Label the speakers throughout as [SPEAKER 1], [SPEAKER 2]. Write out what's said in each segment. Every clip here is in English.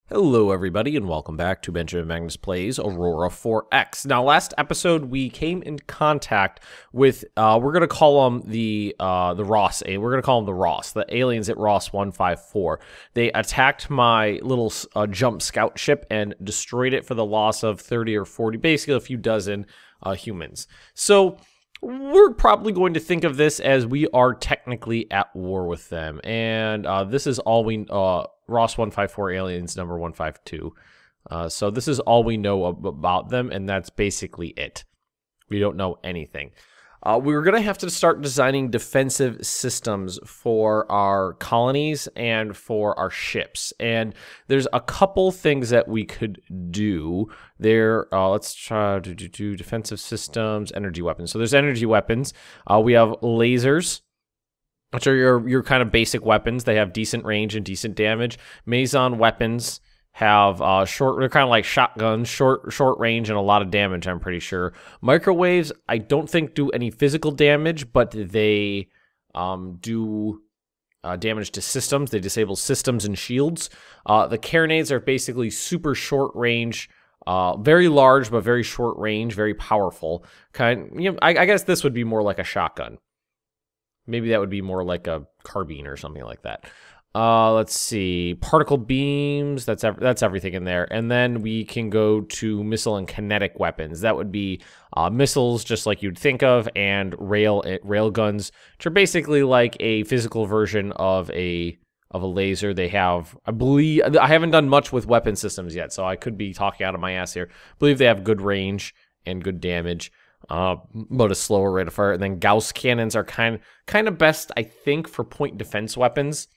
[SPEAKER 1] Hello everybody and welcome back to Benjamin Magnus Plays Aurora 4X. Now last episode we came in contact with, we're going to call them the Ross, we're going to call them the Ross, the aliens at Ross 154. They attacked my little jump scout ship and destroyed it for the loss of 30 or 40, basically a few dozen humans. So we're probably going to think of this as we are technically at war with them, and this is all we Ross 154 aliens number 152. So this is all we know about them, and that's basically it. We don't know anything. We were going to have to start designing defensive systems for our colonies and for our ships. And there's a couple things that we could do there. Let's try to do defensive systems, energy weapons. So there's energy weapons. We have lasers, which are your kind of basic weapons. They have decent range and decent damage. Meson weapons have they're kind of like shotguns, short range and a lot of damage, I'm pretty sure. Microwaves, I don't think do any physical damage, but they do damage to systems. They disable systems and shields. The carronades are basically super short range, very large but very short range, very powerful. I guess this would be more like a shotgun. Maybe that would be more like a carbine or something like that. Let's see, particle beams, that's everything in there. And then we can go to missile and kinetic weapons. That would be missiles, just like you'd think of, and rail guns, which are basically like a physical version of a laser. They have, I believe, I haven't done much with weapon systems yet, so I could be talking out of my ass here. I believe they have good range and good damage, but a slower rate of fire. And then Gauss cannons are kind of best, I think, for point defense weapons.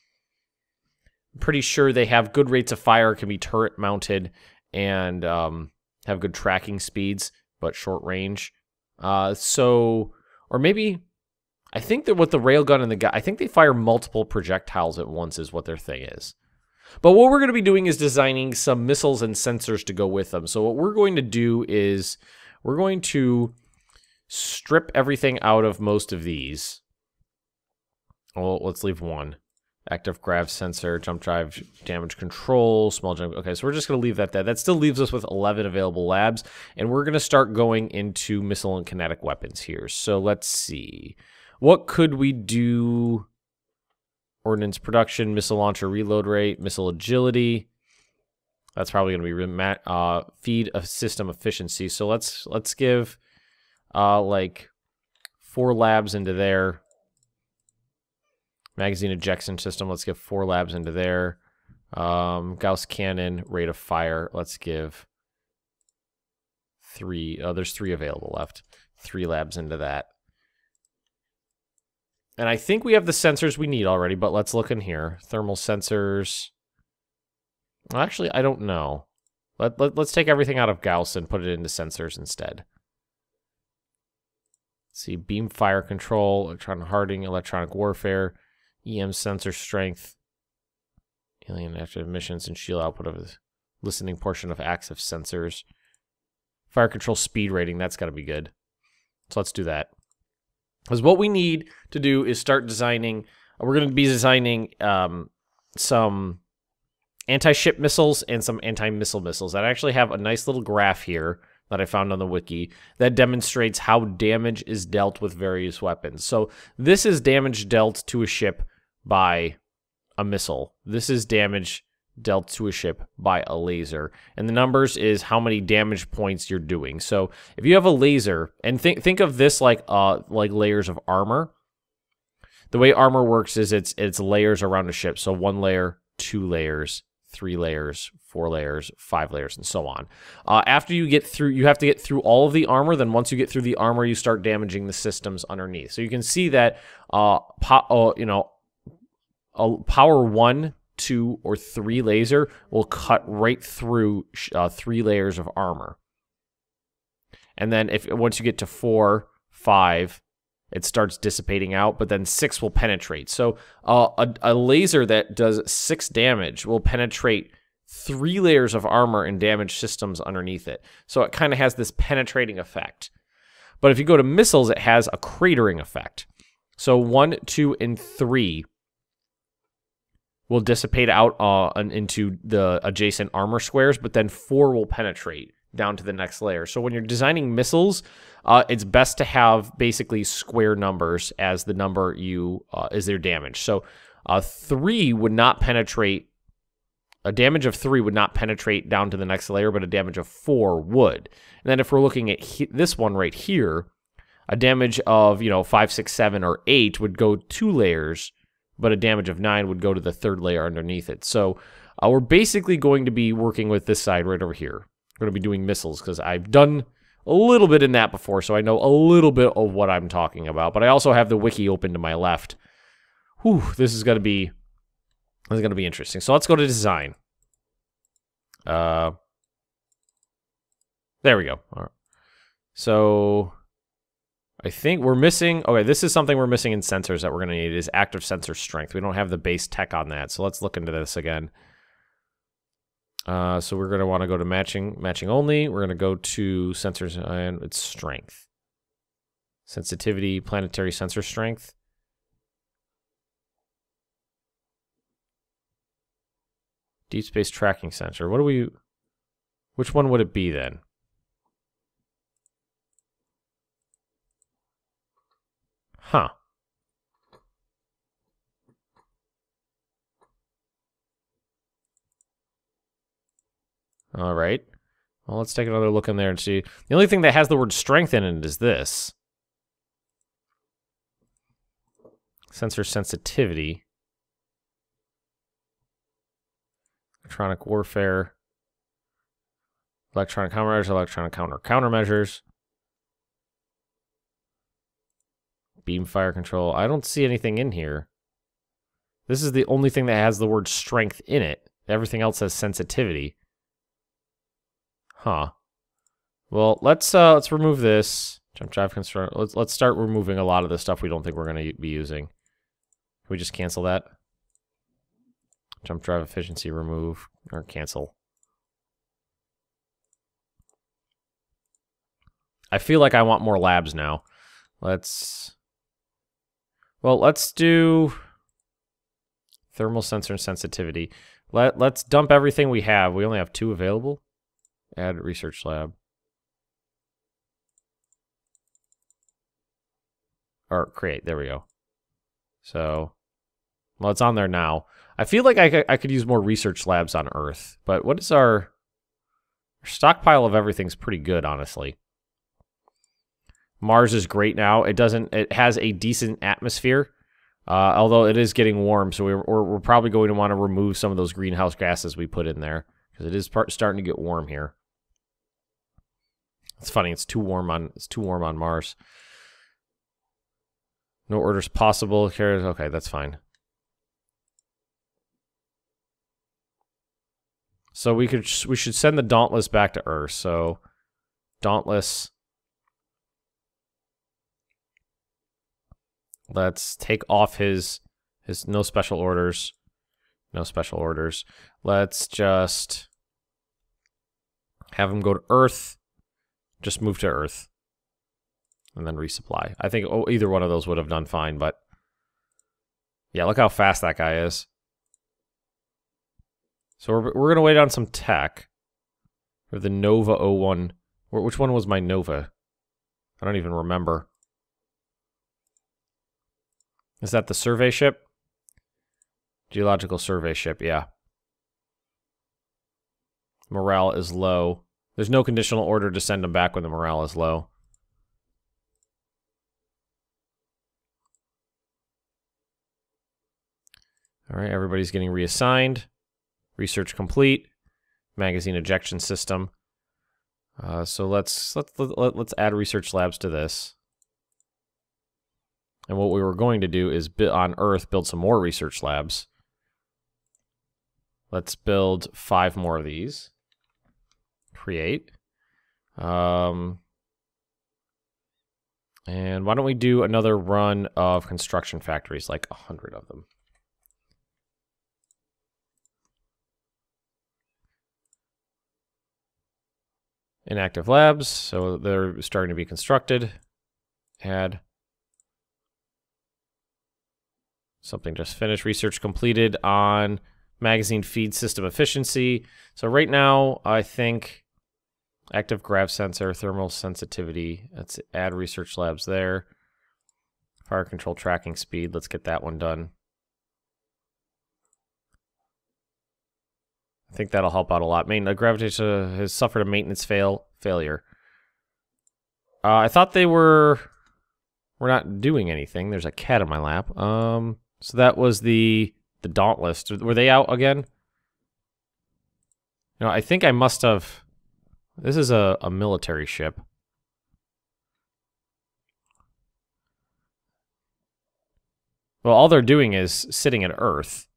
[SPEAKER 1] Pretty sure they have good rates of fire, can be turret mounted, and have good tracking speeds, but short range. Or maybe, I think that with the railgun and I think they fire multiple projectiles at once is what their thing is. But what we're going to be doing is designing some missiles and sensors to go with them. So what we're going to do is we're going to strip everything out of most of these. Well, let's leave one. Active grav sensor, jump drive, damage control, small jump. Okay, so we're just going to leave that there. That still leaves us with 11 available labs, and we're going to start going into missile and kinetic weapons here. So let's see. What could we do? Ordnance production, missile launcher reload rate, missile agility. That's probably going to be feed of system efficiency. So let's give like 4 labs into there. Magazine ejection system, let's give 4 labs into there. Gauss cannon, rate of fire, let's give 3. Oh, there's 3 available left. 3 labs into that. And I think we have the sensors we need already, but let's look in here. Thermal sensors. Actually, I don't know. Let's take everything out of Gauss and put it into sensors instead. Let's see, beam fire control, electronic hardening, electronic warfare, EM sensor strength, alien active emissions, and shield output of the listening portion of active sensors. Fire control speed rating, that's got to be good. So let's do that. Because what we need to do is start designing, we're going to be designing some anti-ship missiles and some anti-missile missiles. I actually have a nice little graph here that I found on the wiki that demonstrates how damage is dealt with various weapons. So this is damage dealt to a ship by a missile. This is damage dealt to a ship by a laser. And the numbers is how many damage points you're doing. So if you have a laser, and think of this like layers of armor. The way armor works is it's layers around a ship. So 1 layer, 2 layers, 3 layers, 4 layers, 5 layers, and so on. After you get through, you have to get through all of the armor. Then once you get through the armor, you start damaging the systems underneath. So you can see that, a power 1, 2, or 3 laser will cut right through 3 layers of armor. And then once you get to 4, 5, it starts dissipating out, but then 6 will penetrate. So a laser that does 6 damage will penetrate 3 layers of armor and damage systems underneath it. So it kind of has this penetrating effect. But if you go to missiles, it has a cratering effect. So 1, 2, and 3 will dissipate out into the adjacent armor squares, but then 4 will penetrate down to the next layer. So when you're designing missiles, it's best to have basically square numbers as the number you is their damage. So 3 would not penetrate. A damage of 3 would not penetrate down to the next layer, but a damage of 4 would. And then if we're looking at this one right here, a damage of 5, 6, 7, or 8 would go 2 layers, but a damage of 9 would go to the 3rd layer underneath it. So we're basically going to be working with this side right over here. We're going to be doing missiles because I've done a little bit in that before, so I know a little bit of what I'm talking about. But I also have the wiki open to my left. Whew, this is going to be interesting. So let's go to design. There we go. All right. So I think we're missing. Okay, this is something we're missing in sensors that we're going to need is active sensor strength. We don't have the base tech on that, so let's look into this again. So we're going to want to go to matching only. We're going to go to sensors and it's strength, sensitivity, planetary sensor strength. Deep space tracking sensor. Which one would it be then? Huh. All right. Well, let's take another look in there and see. The only thing that has the word strength in it is this. Sensor sensitivity. Electronic warfare. Electronic countermeasures, electronic countermeasures. Beam fire control. I don't see anything in here. This is the only thing that has the word strength in it. Everything else has sensitivity. Huh. Well, let's remove this. Jump drive construct. Let's start removing a lot of the stuff we don't think we're going to be using. Can we just cancel that? Jump drive efficiency remove or cancel. I feel like I want more labs now. Let's do thermal sensor and sensitivity. Let's dump everything we have. We only have 2 available. Add research lab. Or create, there we go. So, well, it's on there now. I feel like I could use more research labs on Earth, but what is our stockpile of everything's pretty good, honestly. Mars is great now. It has a decent atmosphere, although it is getting warm, so we're probably going to want to remove some of those greenhouse gases we put in there, because it is starting to get warm here. It's funny, it's too warm on Mars. No orders possible. Okay, that's fine. So we should send the Dauntless back to Earth. So Dauntless. Let's take off his no special orders. No special orders. Let's just have him go to Earth. Just move to Earth. And then resupply. I think either one of those would have done fine, but yeah, look how fast that guy is. So we're going to wait on some tech. For the Nova 01. Which one was my Nova? I don't even remember. Is that the survey ship? Geological survey ship, yeah. Morale is low. There's no conditional order to send them back when the morale is low. All right, everybody's getting reassigned. Research complete. Magazine ejection system. So let's add research labs to this. And what we were going to do is on Earth build some more research labs. Let's build 5 more of these. Create. And why don't we do another run of construction factories, like 100 of them. Inactive labs, so they're starting to be constructed. Add. Something just finished. Research completed on magazine feed system efficiency. So right now, I think active grav sensor, thermal sensitivity. Let's add research labs there. Fire control tracking speed. Let's get that one done. I think that'll help out a lot. Gravitation has suffered a maintenance failure. I thought they were not doing anything. There's a cat in my lap. So that was the Dauntless. Were they out again? No, I think I must have. This is a military ship. Well, all they're doing is sitting at Earth.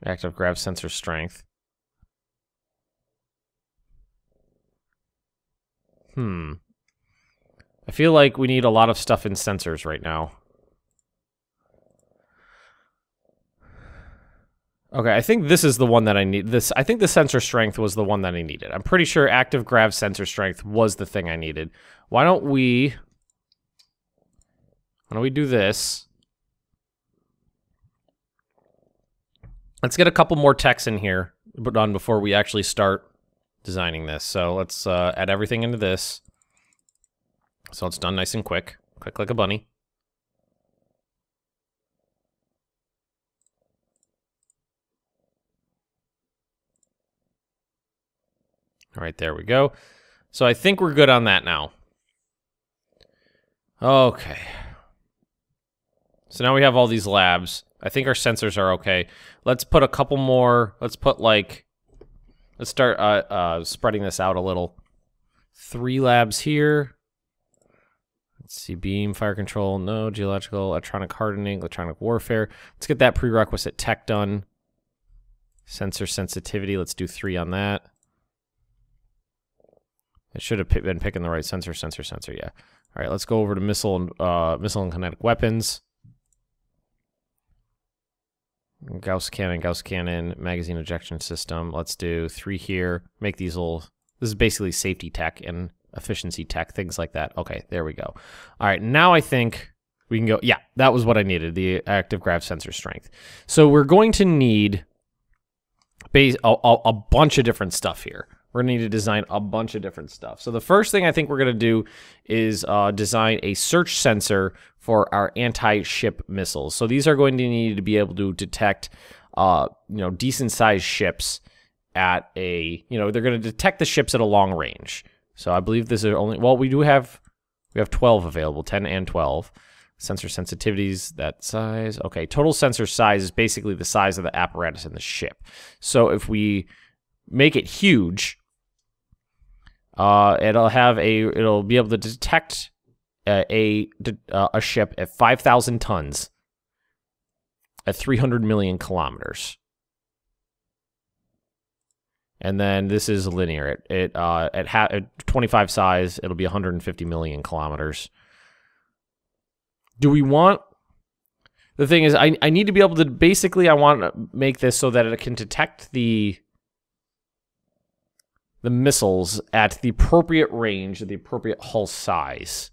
[SPEAKER 1] Active grav sensor strength. I feel like we need a lot of stuff in sensors right now. Okay, I think this is the one that I need. I think the sensor strength was the one that I needed. I'm pretty sure active grav sensor strength was the thing I needed. Why don't we do this? Let's get a couple more techs in here done before we actually start designing this. So let's add everything into this. So it's done nice and quick. Quick like a bunny. All right, there we go. So I think we're good on that now. Okay. So now we have all these labs. I think our sensors are okay. Let's put a couple more. Let's put like, let's start spreading this out a little. 3 labs here. Let's see, beam, fire control, no, geological, electronic hardening, electronic warfare. Let's get that prerequisite tech done. Sensor sensitivity, let's do 3 on that. It should have been picking the right sensor, yeah. All right, let's go over to missile and kinetic weapons. Gauss cannon, magazine ejection system. Let's do 3 here. Make these little, this is basically safety tech and efficiency tech, things like that. Okay, there we go. All right, now I think we can go, yeah, that was what I needed, the active grav sensor strength. So we're going to need a bunch of different stuff here. We're going to need to design a bunch of different stuff. So the first thing I think we're going to do is design a search sensor for our anti-ship missiles. So these are going to need to be able to detect, decent-sized ships at a, they're going to detect the ships at a long range. So I believe this is only, well, we have 12 available, 10 and 12. Sensor sensitivities, that size. Okay, total sensor size is basically the size of the apparatus in the ship. So if we make it huge, it'll be able to detect a ship at 5,000 tons at 300 million kilometers. And then this is linear. At 25 size, it'll be 150 million kilometers. Do we want... The thing is, I need to be able to... Basically, I want to make this so that it can detect the missiles at the appropriate range, the appropriate hull size.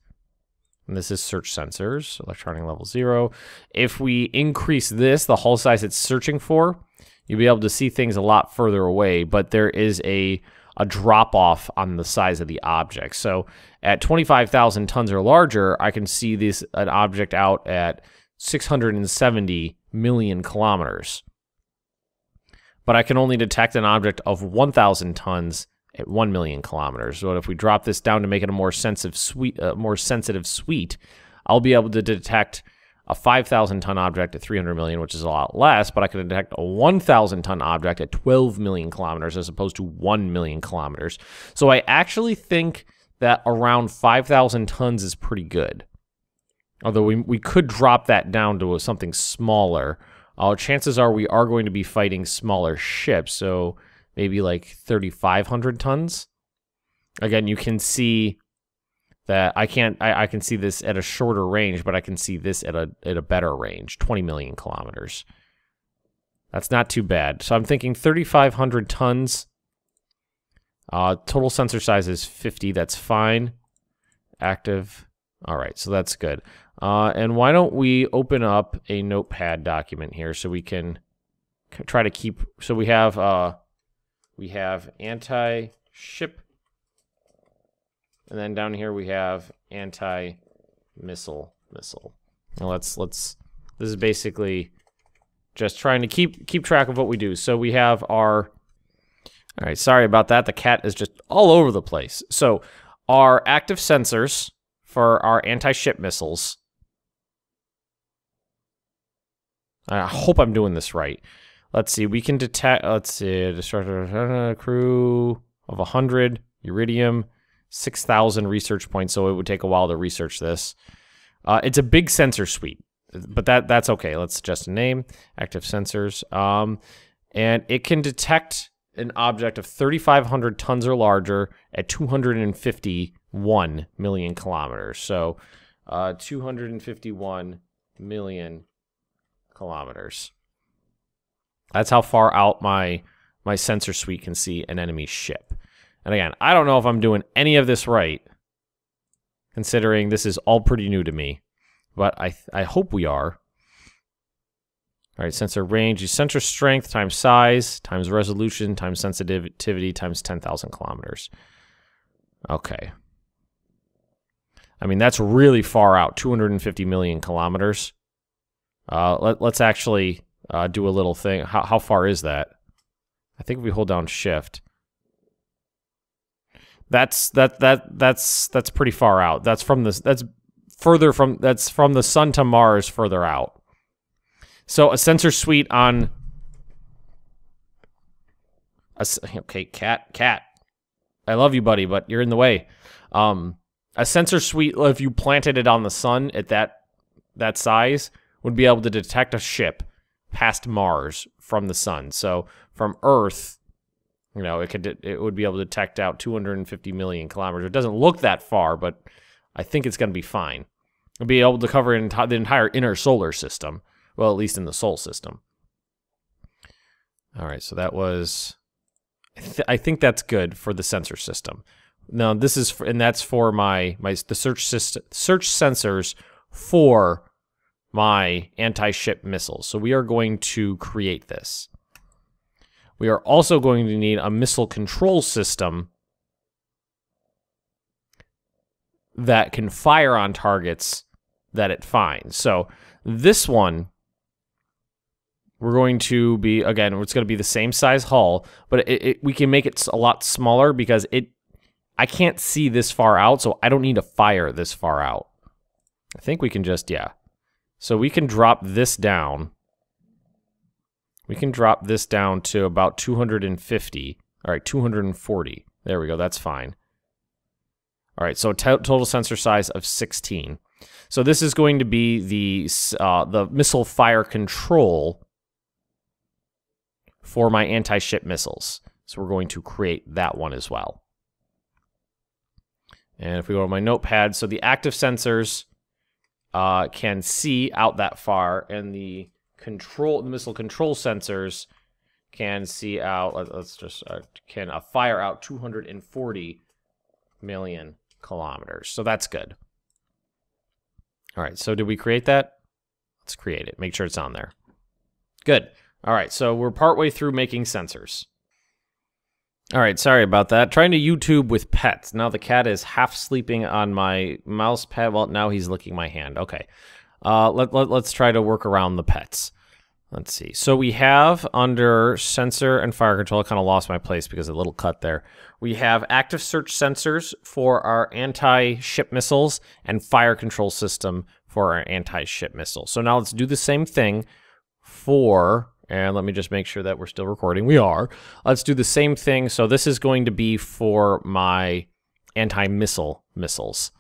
[SPEAKER 1] And this is search sensors, electronic level 0. If we increase this, the hull size it's searching for, you'll be able to see things a lot further away, but there is a drop-off on the size of the object. So at 25,000 tons or larger, I can see an object out at 670 million kilometers. But I can only detect an object of 1,000 tons at 1 million kilometers. So if we drop this down to make it a more sensitive suite, I'll be able to detect a 5,000 ton object at 300 million, which is a lot less, but I can detect a 1,000 ton object at 12 million kilometers as opposed to 1 million kilometers. So I actually think that around 5,000 tons is pretty good. Although we could drop that down to something smaller. Chances are we are going to be fighting smaller ships, so maybe like 3,500 tons. Again, you can see that I can see this at a shorter range, but I can see this at a better range, 20 million kilometers. That's not too bad. So I'm thinking 3,500 tons. Total sensor size is 50. That's fine. active. All right, so that's good. And why don't we open up a notepad document here so we can try to keep, so we have anti-ship, and then down here we have anti-missile. Now this is basically just trying to keep track of what we do. So we have our, all right, sorry about that. The cat is just all over the place. So our active sensors for our anti-ship missiles, I hope I'm doing this right. Let's see, we can detect, let's see, destructor crew of 100, iridium, 6,000 research points, so it would take a while to research this. It's a big sensor suite, but that's okay. Let's adjust a name, active sensors. And it can detect an object of 3,500 tons or larger at 251 million kilometers. So 251 million kilometers. That's how far out my sensor suite can see an enemy ship. And again, I don't know if I'm doing any of this right, considering this is all pretty new to me, but I hope we are. All right, sensor range is sensor strength times size times resolution times sensitivity times 10,000 kilometers. Okay. I mean, that's really far out, 250 million kilometers. Let's actually do a little thing. How far is that? I think if we hold down shift. That's pretty far out. That's from the sun to Mars further out. So a sensor suite on okay, cat. I love you, buddy, but you're in the way. A sensor suite, if you planted it on the sun at that size, would be able to detect a ship past Mars from the sun. So from Earth, you know, it would be able to detect out 250 million kilometers. It doesn't look that far, but I think it's going to be fine. It'll be able to cover the entire inner solar system. Well, at least in the Sol system. All right, so that was, I think that's good for the sensor system. Now this is, and that's for the search sensors for my anti-ship missiles. So we are going to create this. We are also going to need a missile control system that can fire on targets that it finds. So this one, we're going to be, again, it's going to be the same size hull, but we can make it a lot smaller because I can't see this far out, so I don't need to fire this far out. I think we can just, yeah. So we can drop this down. We can drop this down to about 250. All right, 240. There we go, that's fine. All right, so total sensor size of 16. So this is going to be the missile fire control for my anti-ship missiles. So we're going to create that one as well. And if we go to my notepad, so the active sensors can see out that far, and the missile control sensors can see out, let's just, can fire out 240 million kilometers. So that's good. All right, so did we create that? Let's create it. Make sure it's on there. Good. All right, so we're partway through making sensors. All right, sorry about that. Trying to YouTube with pets. Now the cat is half sleeping on my mouse pad. Well, now he's licking my hand. Okay. Let's try to work around the pets. Let's see. So we have under sensor and fire control, I kind of lost my place because of a little cut there. We have active search sensors for our anti-ship missiles and fire control system for our anti-ship missiles. So now let's do the same thing for, and let me just make sure that we're still recording. We are. Let's do the same thing. So this is going to be for my anti-missile missiles.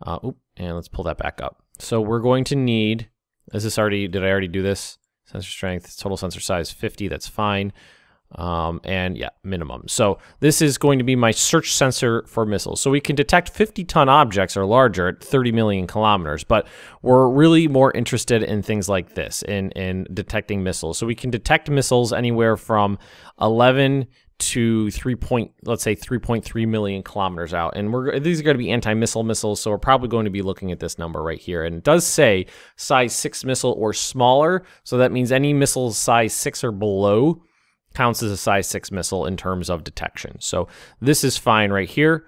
[SPEAKER 1] And let's pull that back up. So we're going to need, did I already do this? Sensor strength, total sensor size 50, that's fine. And yeah, minimum. So this is going to be my search sensor for missiles. So we can detect 50-ton objects or larger at 30 million kilometers, but we're really more interested in things like this, in detecting missiles. So we can detect missiles anywhere from 11 to let's say 3.3 million kilometers out, and these are going to be anti-missile missiles, so we're probably going to be looking at this number right here. And it does say size 6 missile or smaller, so that means any missile size 6 or below counts as a size 6 missile in terms of detection. So this is fine right here.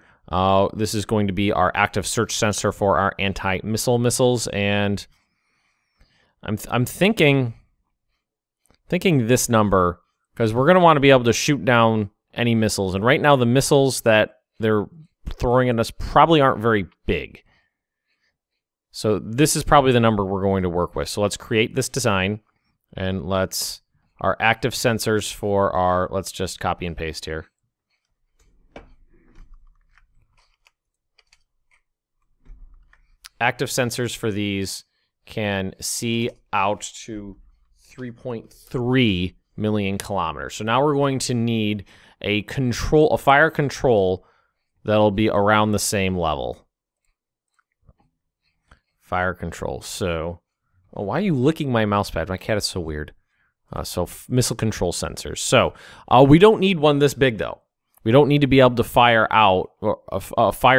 [SPEAKER 1] This is going to be our active search sensor for our anti-missile missiles, and I'm thinking this number, because we're going to want to be able to shoot down any missiles. And right now, the missiles that they're throwing at us probably aren't very big. So this is probably the number we're going to work with. So let's create this design, and our active sensors for our, let's just copy and paste here. Active sensors for these can see out to 3.3 million kilometers. So now we're going to need a fire control that'll be around the same level. Fire control. So, why are you licking my mouse pad? My cat is so weird. So missile control sensors. So we don't need one this big though. We don't need to be able to fire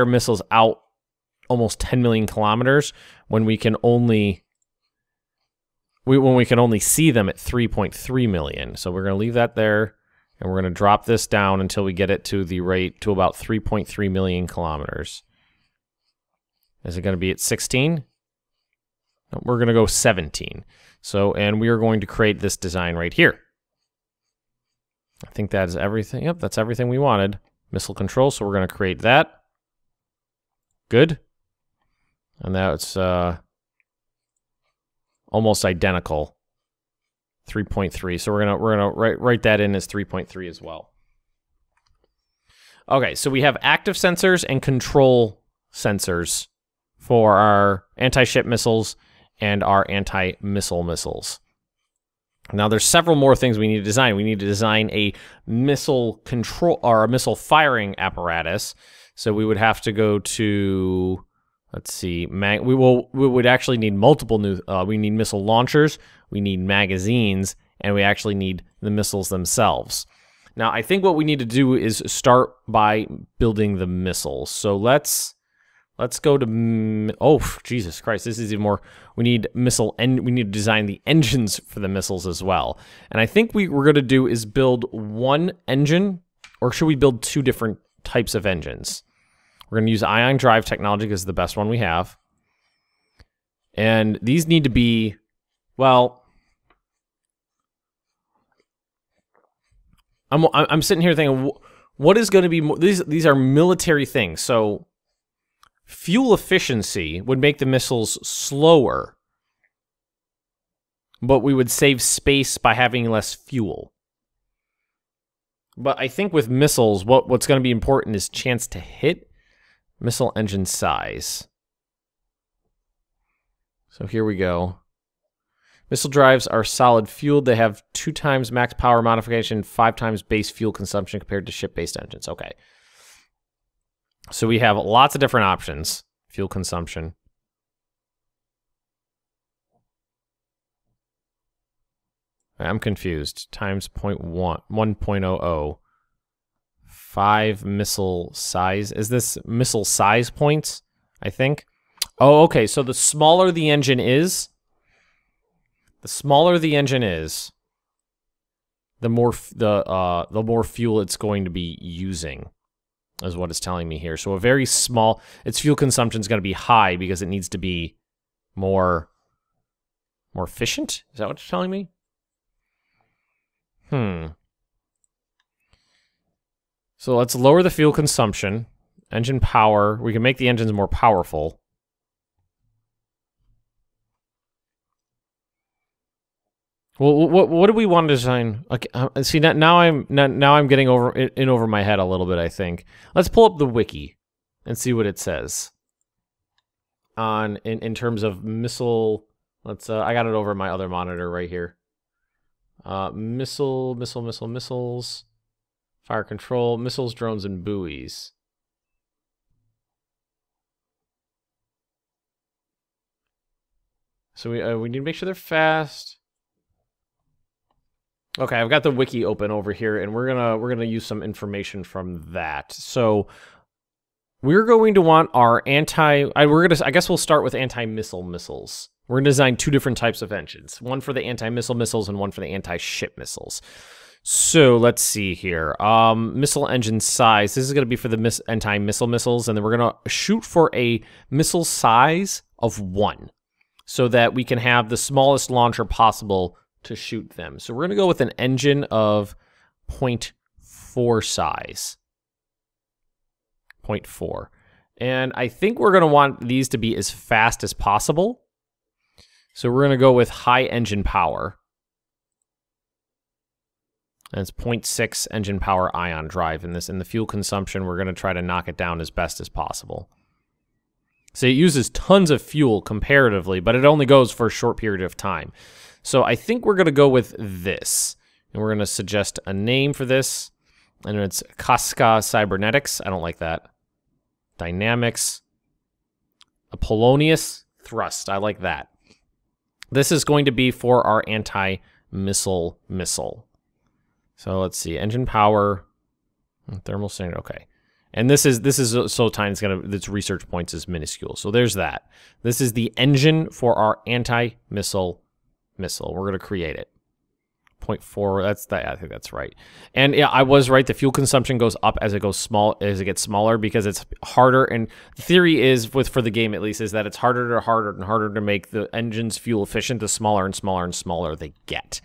[SPEAKER 1] missiles out almost 10 million kilometers when we can only see them at 3.3 million. So we're going to leave that there, and we're going to drop this down until we get it to the rate to about 3.3 million kilometers. Is it going to be at 16? No, we're going to go 17. So, and we are going to create this design right here. I think that is everything. Yep, that's everything we wanted. Missile control, so we're going to create that. Good. And that's almost identical, 3.3. So we're gonna write that in as 3.3 as well. Okay, so we have active sensors and control sensors for our anti-ship missiles and our anti-missile missiles. Now there's several more things we need to design. We need to design a missile control or a missile firing apparatus. So we would have to go to, let's see, we would actually need multiple we need missile launchers, we need magazines, and we actually need the missiles themselves. Now, I think what we need to do is start by building the missiles. So let's go to, oh, Jesus Christ, this is even more. We need we need to design the engines for the missiles as well. And I think what we're going to do is build one engine, or should we build two different types of engines? We're going to use ion drive technology because it's the best one we have. And these need to be, well, I'm sitting here thinking, what is going to be, these are military things. So fuel efficiency would make the missiles slower, but we would save space by having less fuel. But I think with missiles, what's going to be important is chance to hit. Missile engine size. So here we go. Missile drives are solid fueled. They have 2 times max power modification, 5 times base fuel consumption compared to ship-based engines. Okay. So we have lots of different options. Fuel consumption. I'm confused. Times 1.00. 5 missile size. Is this missile size points? I think. Oh, okay. So the smaller the engine is, the more fuel it's going to be using, is what it's telling me here. So a very small, its fuel consumption is going to be high because it needs to be more efficient. Is that what it's telling me? So let's lower the fuel consumption. Engine power. We can make the engines more powerful. Well, what do we want to design? Okay, see, now I'm getting over my head a little bit, I think. Let's pull up the wiki and see what it says in terms of missile. Let's I got it over my other monitor right here. Missiles, fire control, missiles, drones, and buoys. So we need to make sure they're fast. Okay, I've got the wiki open over here, and we're gonna use some information from that. So we're going to want our I guess we'll start with anti-missile missiles. We're gonna design two different types of engines, one for the anti-missile missiles and one for the anti-ship missiles. So let's see here. Missile engine size. This is gonna be for the anti-missile missiles, and then we're gonna shoot for a missile size of 1, so that we can have the smallest launcher possible to shoot them. So we're gonna go with an engine of 0.4 size. 0.4. And I think we're gonna want these to be as fast as possible. So we're gonna go with high engine power. And it's 0.6 engine power ion drive in this. In the fuel consumption, we're gonna try to knock it down as best as possible. So it uses tons of fuel comparatively, but it only goes for a short period of time. So I think we're going to go with this. And we're going to suggest a name for this. And it's Casca Cybernetics. I don't like that. Dynamics. A Polonius Thrust. I like that. This is going to be for our anti-missile missile. So let's see. Engine power. Thermal standard. Okay. And this is so tiny, its research points is minuscule. So there's that. This is the engine for our anti-missile missile. We're going to create it. 0.4, that's that. I think that's right. And yeah, I was right. The fuel consumption goes up as it gets smaller because it's harder. And the theory is, for the game at least, is that it's harder and harder to make the engines fuel efficient the smaller and smaller and smaller they get.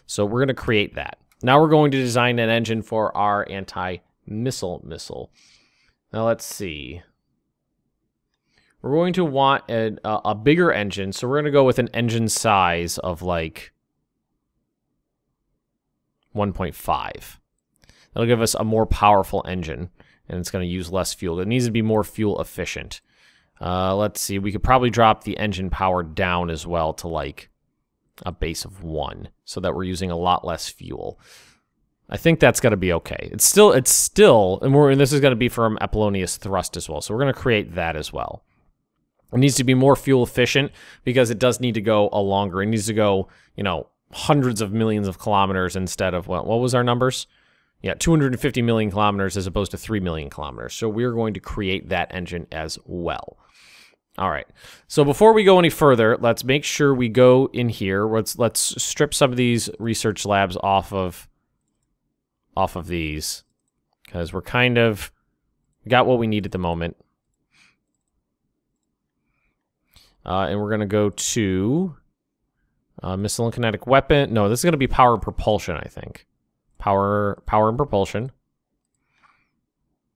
[SPEAKER 1] So we're going to create that. Now we're going to design an engine for our anti-missile missile. Now let's see. We're going to want a bigger engine, so we're going to go with an engine size of like 1.5. That'll give us a more powerful engine, and it's going to use less fuel. It needs to be more fuel efficient. Let's see. We could probably drop the engine power down as well to like a base of 1, so that we're using a lot less fuel. I think that's going to be okay. It's still, and this is going to be from Apollonius Thrust as well, so we're going to create that as well. It needs to be more fuel efficient because it does need to go a longer. It needs to go, hundreds of millions of kilometers instead of, what was our numbers? Yeah, 250 million kilometers as opposed to 3 million kilometers. So we're going to create that engine as well. All right. So before we go any further, let's make sure we go in here. Let's strip some of these research labs off of these, because we're kind of got what we need at the moment. And we're going to go to missile and kinetic weapon. No, this is going to be power and propulsion, I think. Power and propulsion.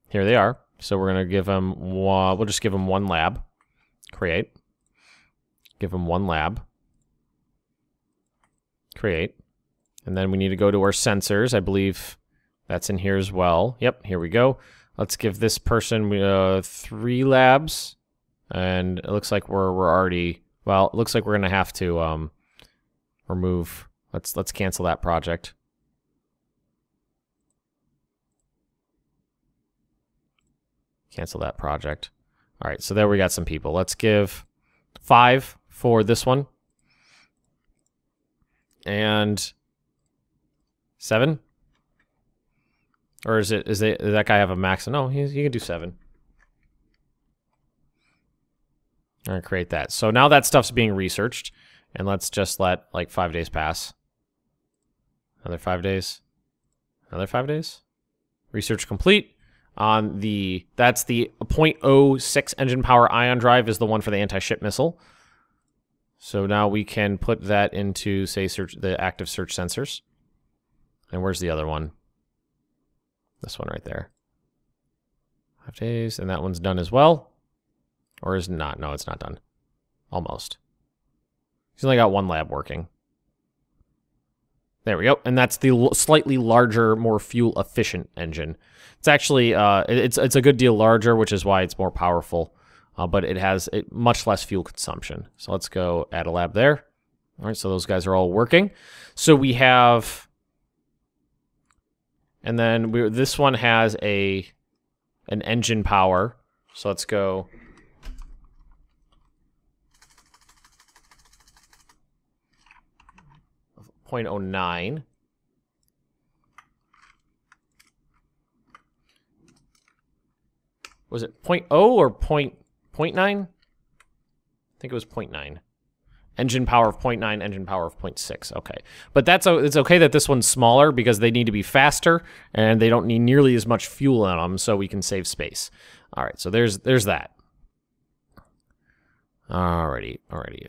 [SPEAKER 1] Here they are. So we're going to give them one. We'll just give them 1 lab. Create. Give them 1 lab. Create. And then we need to go to our sensors. I believe that's in here as well. Yep, here we go. Let's give this person 3 labs. And it looks like we're already, well, it looks like we're going to have to remove, let's cancel that project. Cancel that project. All right, so there we got some people. Let's give 5 for this one. And 7? Or does that guy have a max? No, he can do 7. All right, create that. So now that stuff's being researched, and let's just let like 5 days pass. Another 5 days. Another 5 days. Research complete. That's the 0.06 engine power ion drive is the one for the anti-ship missile. So now we can put that into, say, the active search sensors. And where's the other one? This one right there. 5 days, and that one's done as well. Or is it not? No, it's not done. Almost. He's only got 1 lab working. There we go. And that's the slightly larger, more fuel-efficient engine. It's actually, it's a good deal larger, which is why it's more powerful. But it has much less fuel consumption. So let's go add a lab there. All right, so those guys are all working. So we have... And then this one has an engine power. So let's go... 0.09. was it 0.0 or 0.9? I think it was 0.9. Engine power of 0.9, engine power of 0.6. Okay. But it's okay that this one's smaller because they need to be faster and they don't need nearly as much fuel on them, so we can save space. All right, so there's that. Alrighty.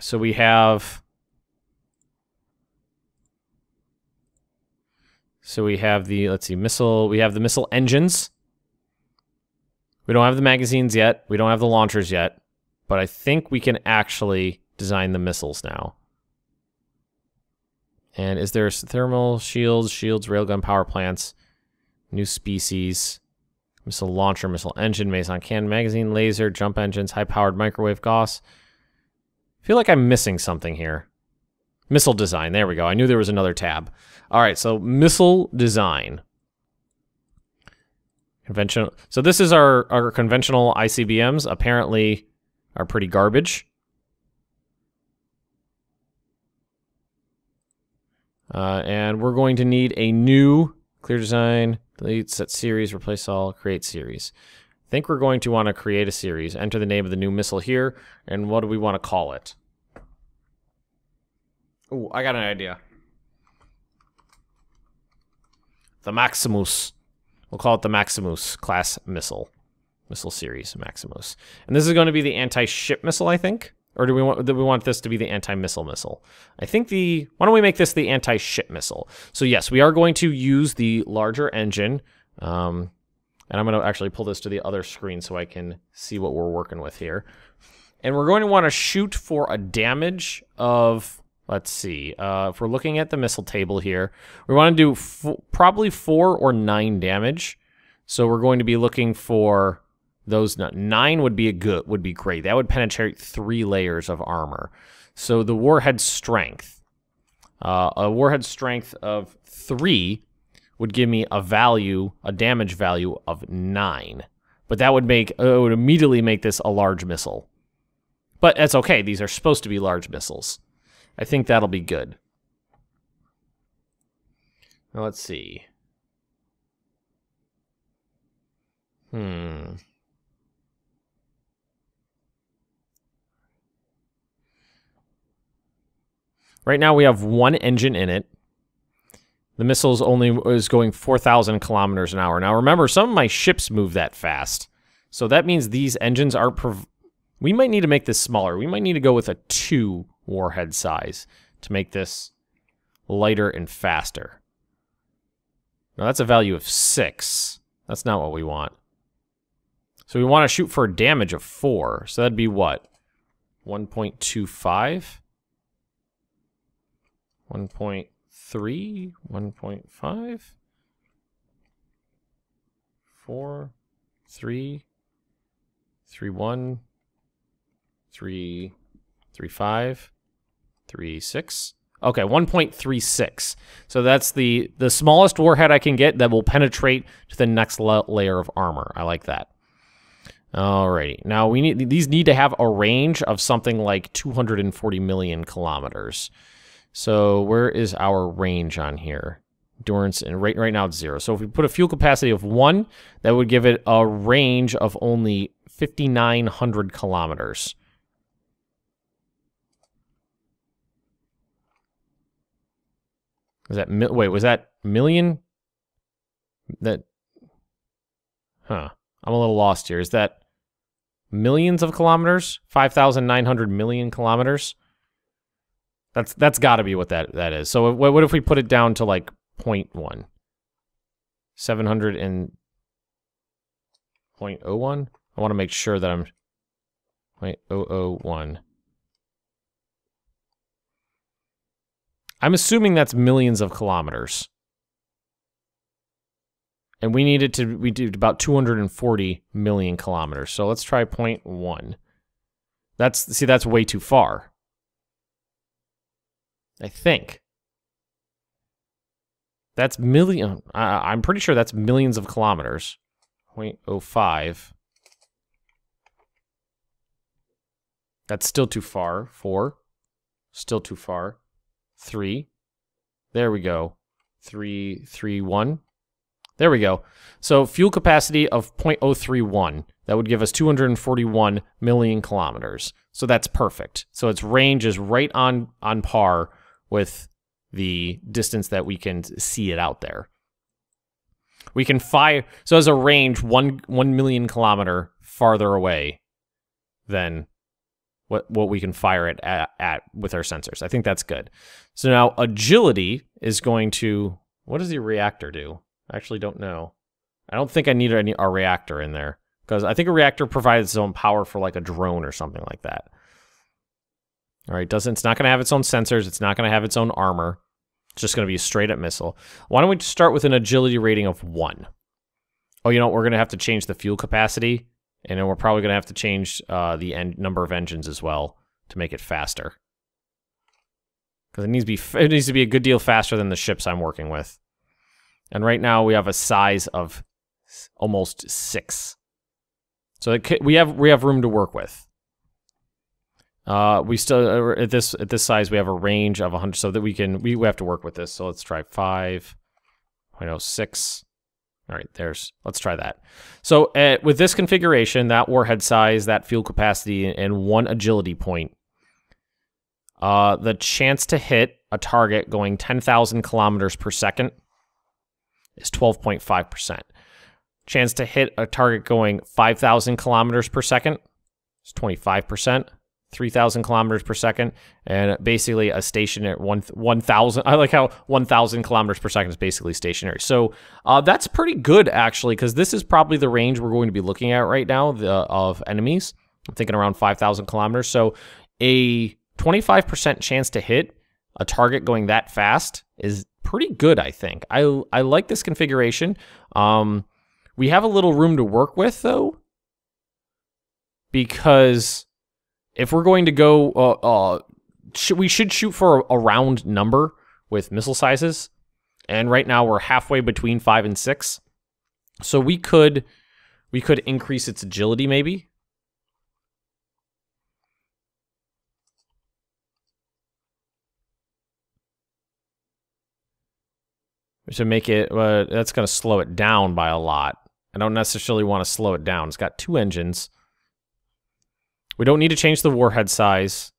[SPEAKER 1] So we have the, let's see, missile, we have the missile engines. We don't have the magazines yet. We don't have the launchers yet, but I think we can actually design the missiles now. And is there thermal shields, railgun power plants, new species, missile launcher, missile engine, Mason cannon, magazine, laser, jump engines, high-powered microwave Gauss. I feel like I'm missing something here. Missile design, there we go. I knew there was another tab. All right, so missile design. Conventional. So this is our conventional ICBMs. Apparently are pretty garbage. And we're going to need a new clear design, delete, set series, replace all, create series. I think we're going to want to create a series. Enter the name of the new missile here, and what do we want to call it? Ooh, I got an idea. The Maximus. We'll call it the Maximus class missile. Missile series, Maximus. And this is going to be the anti-ship missile, I think? Or do we want this to be the anti-missile missile? I think why don't we make this the anti-ship missile? So yes, we are going to use the larger engine. And I'm going to actually pull this to the other screen so I can see what we're working with here. And we're going to want to shoot for a damage of, let's see, if we're looking at the missile table here, we want to do probably 4 or 9 damage. So we're going to be looking for those. 9 would be great. That would penetrate 3 layers of armor. So the warhead strength, a warhead strength of 3 would give me a damage value of 9. But that would would immediately make this a large missile. But that's okay. These are supposed to be large missiles. I think that'll be good. Now let's see. Right now we have 1 engine in it. The missile's is going 4,000 kilometers an hour. Now remember, some of my ships move that fast. So that means these engines aren't... We might need to make this smaller. We might need to go with a 2 warhead size to make this lighter and faster. Now that's a value of 6. That's not what we want. So we want to shoot for a damage of 4. So that'd be what? 1.25? 1.3? 1.5? 4? 3? 3.1? 3.5? 3.6? Okay, 1.36. So that's the smallest warhead I can get that will penetrate to the next layer of armor. I like that. Alrighty. Now these need to have a range of something like 240 million kilometers. So where is our range on here? Endurance, and right now it's 0. So if we put a fuel capacity of 1, that would give it a range of only 5,900 kilometers. Is that wait, was that million? I'm a little lost here. Is that millions of kilometers? 5,900 million kilometers? That's got to be what that is. So what if we put it down to like 0.1? 700 and 0.01? I want to make sure that I'm 0.001. I'm assuming that's millions of kilometers. And we did about 240 million kilometers. So let's try 0.1. That's way too far. I think. That's million. I'm pretty sure that's millions of kilometers. 0.05. That's still too far. 4. Still too far. 3. There we go. 3.1. There we go. So fuel capacity of 0.031 That would give us 241 million kilometers. So that's perfect. So its range is right on par with the distance that we can see it out there. We can fire, so as a range, 1 million kilometer farther away than what we can fire it at with our sensors. I think that's good. So now agility is going to, what does the reactor do? I actually don't know. I don't think I need a reactor in there, because I think a reactor provides its own power for like a drone or something like that. All right, it's not going to have its own sensors. It's not going to have its own armor. It's just going to be a straight-up missile. Why don't we start with an agility rating of 1? Oh, you know what? We're going to have to change the fuel capacity, and then we're probably going to have to change the number of engines as well to make it faster. Because it needs to be a good deal faster than the ships I'm working with. And right now we have a size of almost 6. So we have room to work with. We still at this size we have a range of 100, so that we have to work with this. So let's try 5.06. All right, let's try that. So with this configuration, that warhead size, that fuel capacity, and 1 agility point, the chance to hit a target going 10,000 kilometers per second is 12.5%. Chance to hit a target going 5,000 kilometers per second is 25%. 3,000 kilometers per second, and basically a stationary 1,000. I like how 1,000 kilometers per second is basically stationary. So that's pretty good, actually, because this is probably the range we're going to be looking at right now of enemies. I'm thinking around 5,000 kilometers. So a 25% chance to hit a target going that fast is pretty good, I think. I like this configuration. We have a little room to work with, though, because if we're going to go, we should shoot for a round number with missile sizes. And right now we're halfway between 5 and 6. So we could increase its agility maybe. To make it, that's going to slow it down by a lot. I don't necessarily want to slow it down. It's got 2 engines. We don't need to change the warhead size.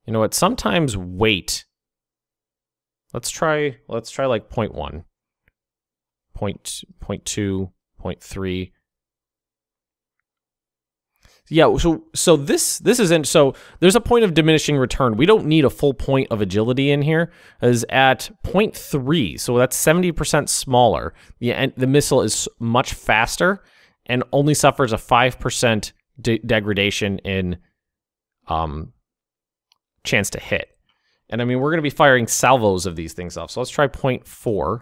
[SPEAKER 1] You know what? Sometimes weight. Let's try like 0.1, 0.2, 0.3. Yeah, so this isn't, so there's a point of diminishing return. We don't need a full point of agility in here. Is at 0.3, so that's 70% smaller. The missile is much faster and only suffers a 5% degradation in chance to hit. And I mean, we're going to be firing salvos of these things off. So let's try 0.4.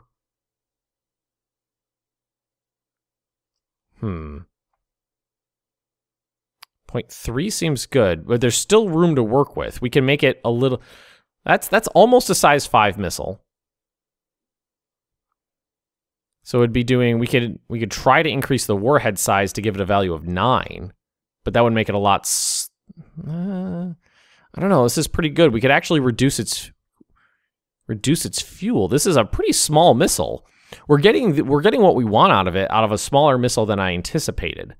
[SPEAKER 1] 0.3 seems good, but there's still room to work with. We can make it a little... That's almost a size 5 missile. So it'd be doing... We could try to increase the warhead size to give it a value of 9, but that would make it a lot... I don't know. This is pretty good. We could actually reduce its fuel. This is a pretty small missile. We're getting what we want out of it, out of a smaller missile than I anticipated.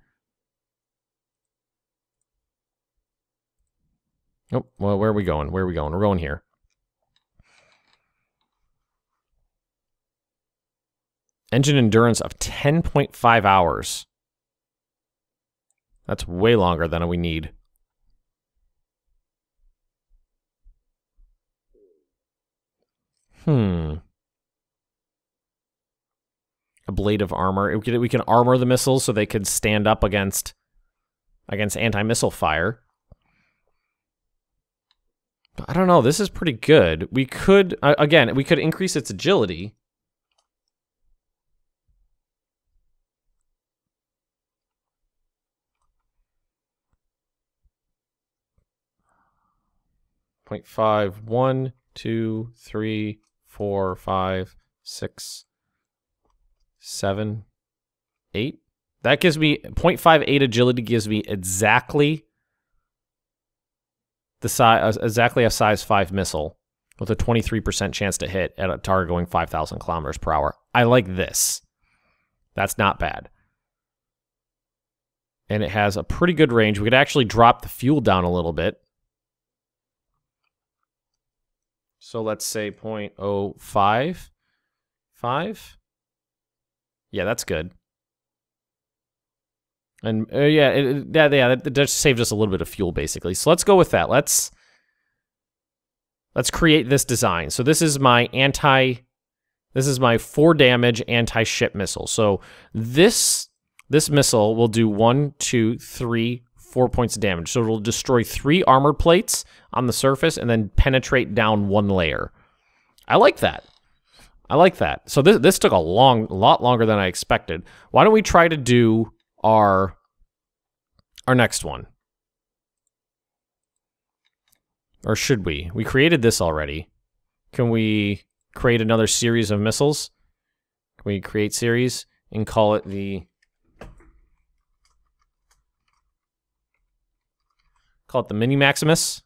[SPEAKER 1] Oh, well, where are we going? Where are we going? We're going here. Engine endurance of 10.5 hours. That's way longer than we need. A blade of armor. We can armor the missiles so they could stand up against anti-missile fire. I don't know. This is pretty good. We could, again, we could increase its agility. Point 5, 1, 2, 3, 4, 5, 6, 7, 8. That gives me 0.58 agility. Gives me exactly the size, exactly a size 5 missile with a 23% chance to hit at a target going 5,000 kilometers per hour. I like this. That's not bad. and it has a pretty good range. We could actually drop the fuel down a little bit. So let's say 0.055. Yeah, that's good. And that just saved us a little bit of fuel, basically. So let's go with that. Let's create this design. So this is my 4 damage anti-ship missile. So this missile will do 1, 2, 3, 4 points of damage. So it'll destroy 3 armored plates on the surface and then penetrate down 1 layer. I like that. I like that. So this took a lot longer than I expected. Why don't we try to do our next one? Or should we? We created this already. Can we create another series of missiles? Can we create series and call it the Mini Maximus?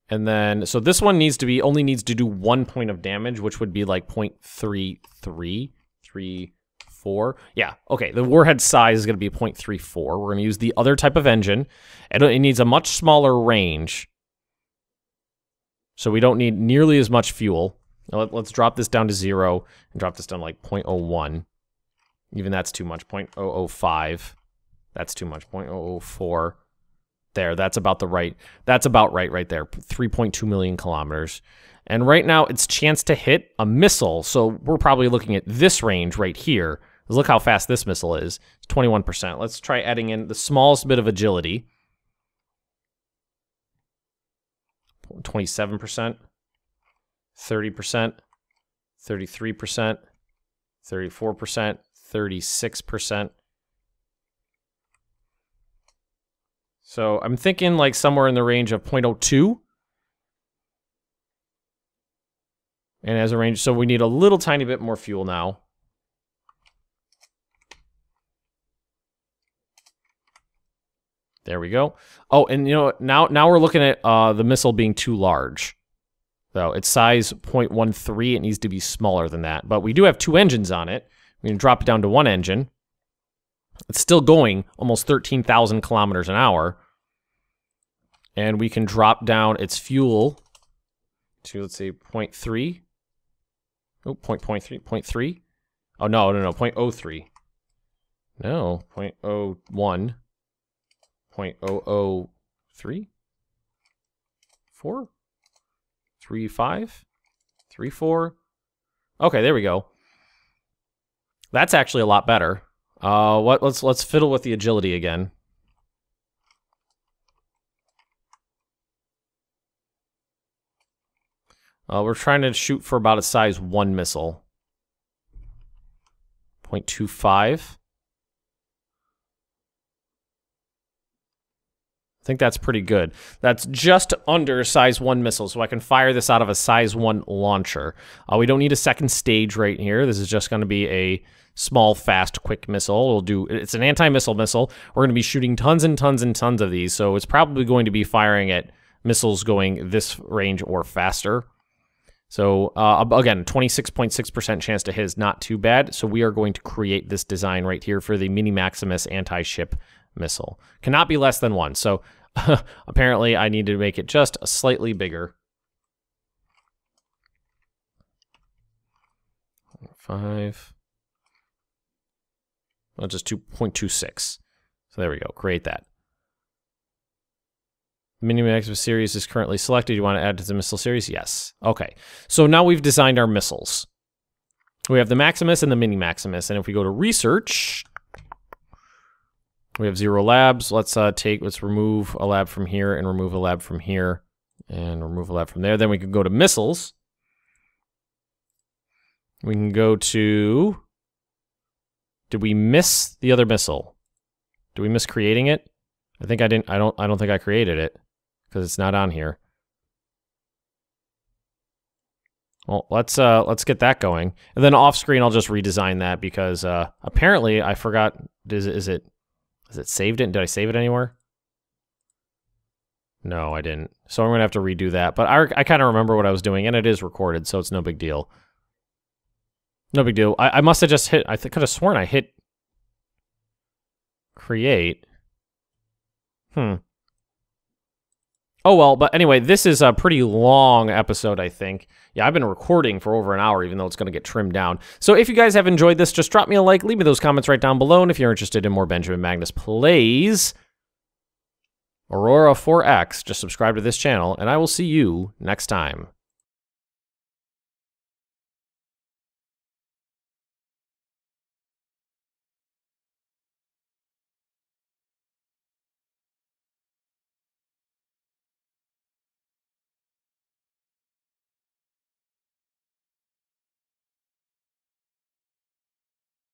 [SPEAKER 1] And then, so this one only needs to do 1 point of damage, which would be like 0.3334. Yeah, okay, the warhead size is going to be 0.34. We're going to use the other type of engine. It needs a much smaller range, so we don't need nearly as much fuel. Now let's drop this down to 0 and drop this down to like 0.01. Even that's too much. 0.005. That's too much. 0.004. There, that's about right there. 3.2 million kilometers. And right now, its chance to hit a missile, so we're probably looking at this range right here. Look how fast this missile is. It's 21%. Let's try adding in the smallest bit of agility. 27%, 30%, 33%, 34%, 36%. So I'm thinking like somewhere in the range of 0.02. And as a range, so we need a little tiny bit more fuel now. There we go. Oh, and you know what? Now we're looking at the missile being too large. So its size 0.13, it needs to be smaller than that. But we do have 2 engines on it. We can drop it down to 1 engine. It's still going almost 13,000 kilometers an hour. And we can drop down its fuel to, let's say, 0.3. Oh, 0.3. Oh, no, 0.03. No, 0.01. 0.003? 4? 3.5? 3.4? Okay, there we go. That's actually a lot better. Let's fiddle with the agility again. We're trying to shoot for about a size 1 missile. 0.25. I think that's pretty good. That's just under a size 1 missile, so I can fire this out of a size 1 launcher. We don't need a second stage right here. This is just going to be a small, fast, quick missile. It's an anti-missile missile. We're going to be shooting tons and tons and tons of these, so it's probably going to be firing at missiles going this range or faster. So again, 26.6% chance to hit is not too bad. So we are going to create this design right here for the Mini Maximus anti-ship missile. Cannot be less than 1. So apparently I need to make it just a slightly bigger. 5. Well, just 2.26. So there we go. Create that. Mini Maximus series is currently selected. You want to add to the missile series? Yes. Okay. So now we've designed our missiles. We have the Maximus and the Mini Maximus. And if we go to research, we have 0 labs. Let's remove a lab from here and remove a lab from here and remove a lab from there. Then we can go to missiles. We can go to, did we miss the other missile? Did we miss creating it? I think I didn't. I don't think I created it because it's not on here. Well, let's get that going, and then off screen I'll just redesign that because apparently I forgot. Is it saved it? Did I save it anywhere? No, I didn't. So I'm gonna have to redo that. But I kind of remember what I was doing, and it is recorded, so it's no big deal. No big deal. I must have just hit. I could have sworn I hit create. Oh, well, but anyway, this is a pretty long episode, I think. Yeah, I've been recording for over an hour, even though it's going to get trimmed down. So if you guys have enjoyed this, just drop me a like, leave me those comments right down below, and if you're interested in more Benjamin Magnus plays Aurora 4X, just subscribe to this channel, and I will see you next time.